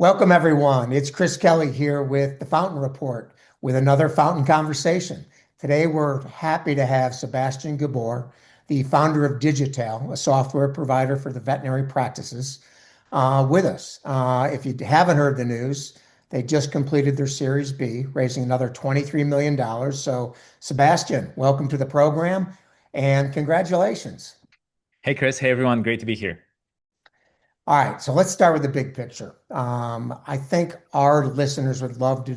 Welcome, everyone. It's Chris Kelly here with the Fountain Report with another Fountain Conversation. Today, we're happy to have Sebastian Gabor, the founder of Digitail, a software provider for the veterinary practices, with us. If you haven't heard the news, they just completed their Series B, raising another $23 million. So, Sebastian, welcome to the program and congratulations. Hey Chris, hey everyone, great to be here. All right, so let's start with the big picture. I think our listeners would love to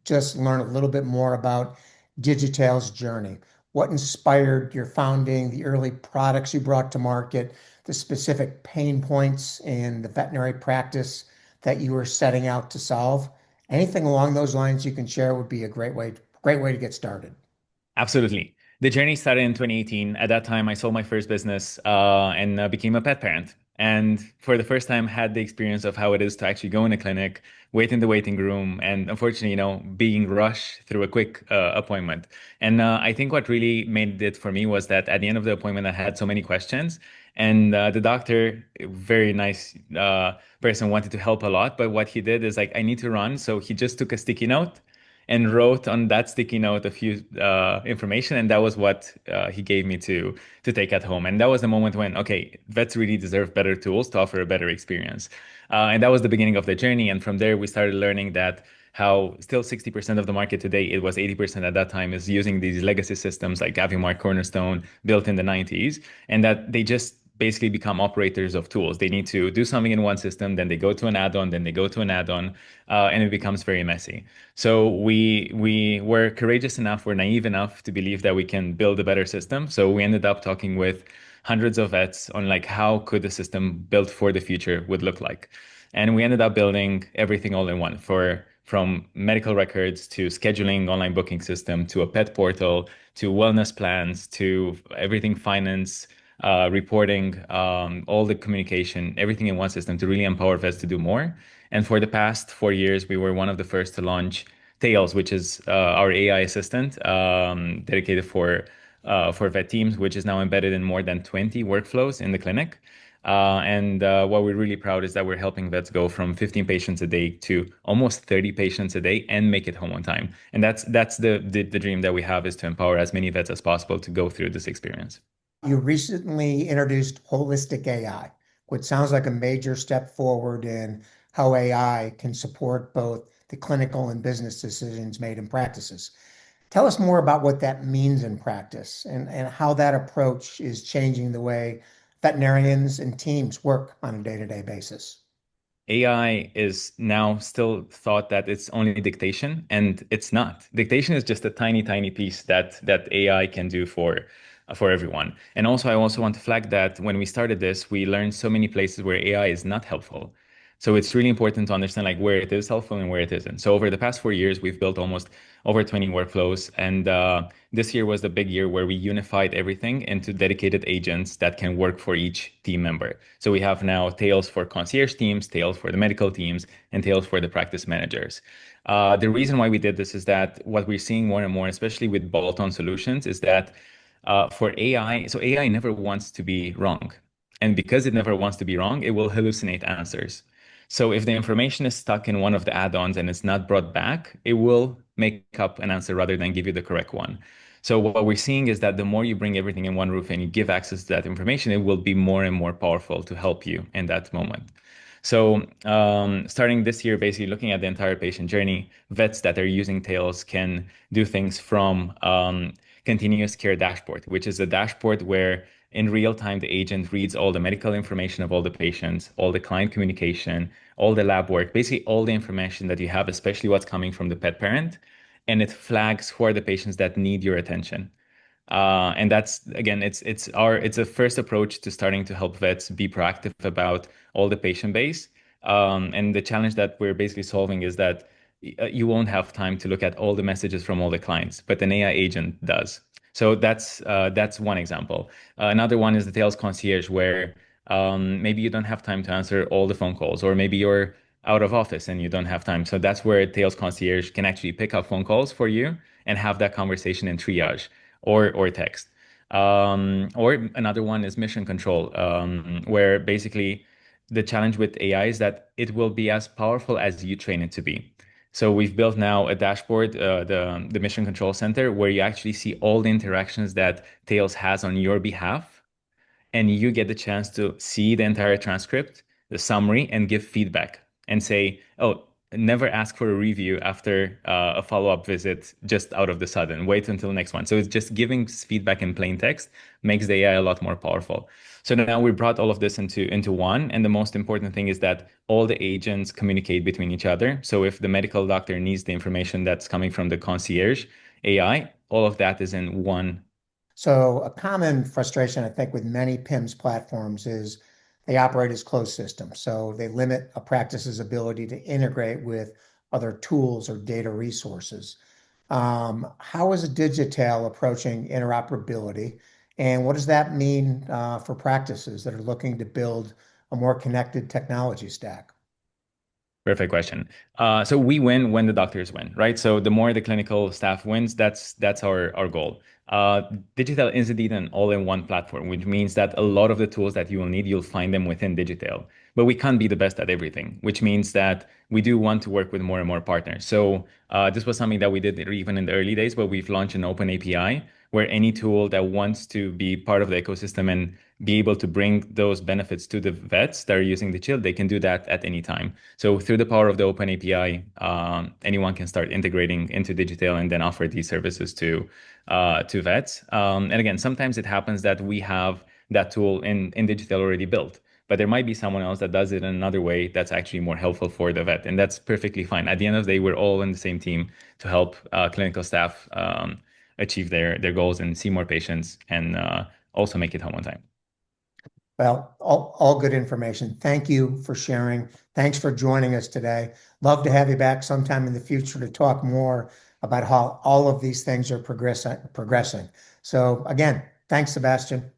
just learn a little bit more about Digitail's journey. What inspired your founding, the early products you brought to market, the specific pain points in the veterinary practice that you were setting out to solve? Anything along those lines you can share would be a great way to get started. Absolutely. The journey started in 2018. At that time, I sold my first business and became a pet parent. And for the first time, had the experience of how it is to actually go in a clinic, wait in the waiting room, and unfortunately, being rushed through a quick appointment. And I think what really made it for me was that at the end of the appointment, I had so many questions. And the doctor, very nice person, wanted to help a lot. But what he did is like, I need to run. So he just took a sticky note and wrote on that sticky note a few information, and that was what he gave me to take at home. And that was the moment when, okay, vets really deserve better tools to offer a better experience. And that was the beginning of the journey. And from there, we started learning that how still 60% of the market today, it was 80% at that time, is using these legacy systems like Avimark, Cornerstone, built in the 90s, and that they just basically become operators of tools. They need to do something in one system, then they go to an add-on, then they go to an add-on, and it becomes very messy. So we were courageous enough, we're naive enough to believe that we can build a better system. So we ended up talking with hundreds of vets on like how could the system built for the future would look like. And we ended up building everything all in one for from medical records to scheduling online booking system to a pet portal to wellness plans to everything finance, reporting, all the communication, everything in one system to really empower vets to do more. And for the past 4 years, we were one of the first to launch Tails, which is our AI assistant dedicated for vet teams, which is now embedded in more than 20 workflows in the clinic. And what we're really proud is that we're helping vets go from 15 patients a day to almost 30 patients a day and make it home on time. And that's the dream that we have, is to empower as many vets as possible to go through this experience. You recently introduced holistic AI, which sounds like a major step forward in how AI can support both the clinical and business decisions made in practices. Tell us more about what that means in practice and how that approach is changing the way veterinarians and teams work on a day-to-day basis. AI is now still thought that it's only dictation, and it's not. Dictation is just a tiny, tiny piece that AI can do for everyone. And also, I also want to flag that when we started this, we learned so many places where AI is not helpful. So it's really important to understand like where it is helpful and where it isn't. So over the past 4 years, we've built almost over 20 workflows, and this year was the big year where we unified everything into dedicated agents that can work for each team member. So we have now Tails for concierge teams, Tails for the medical teams, and Tails for the practice managers. The reason why we did this is that what we're seeing more and more, especially with bolt-on solutions, is that for AI, so AI never wants to be wrong. And because it never wants to be wrong, it will hallucinate answers. So if the information is stuck in one of the add-ons and it's not brought back, it will make up an answer rather than give you the correct one. So what we're seeing is that the more you bring everything in one roof and you give access to that information, it will be more and more powerful to help you in that moment. So starting this year, basically looking at the entire patient journey, vets that are using Tails can do things from continuous care dashboard, which is a dashboard where in real time the agent reads all the medical information of all the patients, all the client communication, all the lab work, basically all the information that you have, especially what's coming from the pet parent, and it flags who are the patients that need your attention. And that's again, it's a first approach to starting to help vets be proactive about all the patient base. And the challenge that we're basically solving is that you won't have time to look at all the messages from all the clients, but an AI agent does. So that's one example. Another one is the Tails Concierge, where maybe you don't have time to answer all the phone calls, or maybe you're out of office and you don't have time. So that's where Tails Concierge can actually pick up phone calls for you and have that conversation in triage or text. Or another one is mission control, where basically the challenge with AI is that it will be as powerful as you train it to be. So we've built now a dashboard, the Mission Control Center, where you actually see all the interactions that Tails has on your behalf, and you get the chance to see the entire transcript, the summary, and give feedback and say, oh, never ask for a review after a follow-up visit just out of the sudden. Wait until the next one. So it's just giving feedback in plain text makes the AI a lot more powerful. So now we brought all of this into one. And the most important thing is that all the agents communicate between each other. So if the medical doctor needs the information that's coming from the concierge AI, all of that is in one. So a common frustration, I think, with many PIMS platforms is they operate as closed systems. So they limit a practice's ability to integrate with other tools or data resources. How is a Digitail approaching interoperability? And what does that mean for practices that are looking to build a more connected technology stack? Perfect question. So we win when the doctors win, right? So the more the clinical staff wins, that's our goal. Digital is indeed an all-in-one platform, which means that a lot of the tools that you will need, you'll find them within Digital. But we can't be the best at everything, which means that we do want to work with more and more partners. So this was something that we did even in the early days, but we've launched an open API where any tool that wants to be part of the ecosystem and be able to bring those benefits to the vets that are using the chill, they can do that at any time. So through the power of the open API, anyone can start integrating into Digitail and then offer these services to vets. And again, sometimes it happens that we have that tool in Digitail already built, but there might be someone else that does it in another way that's actually more helpful for the vet, and that's perfectly fine. At the end of the day, we're all in the same team to help clinical staff achieve their goals and see more patients and also make it home on time. Well, all good information. Thank you for sharing. Thanks for joining us today. Love to have you back sometime in the future to talk more about how all of these things are progressing. So again, thanks, Sebastian.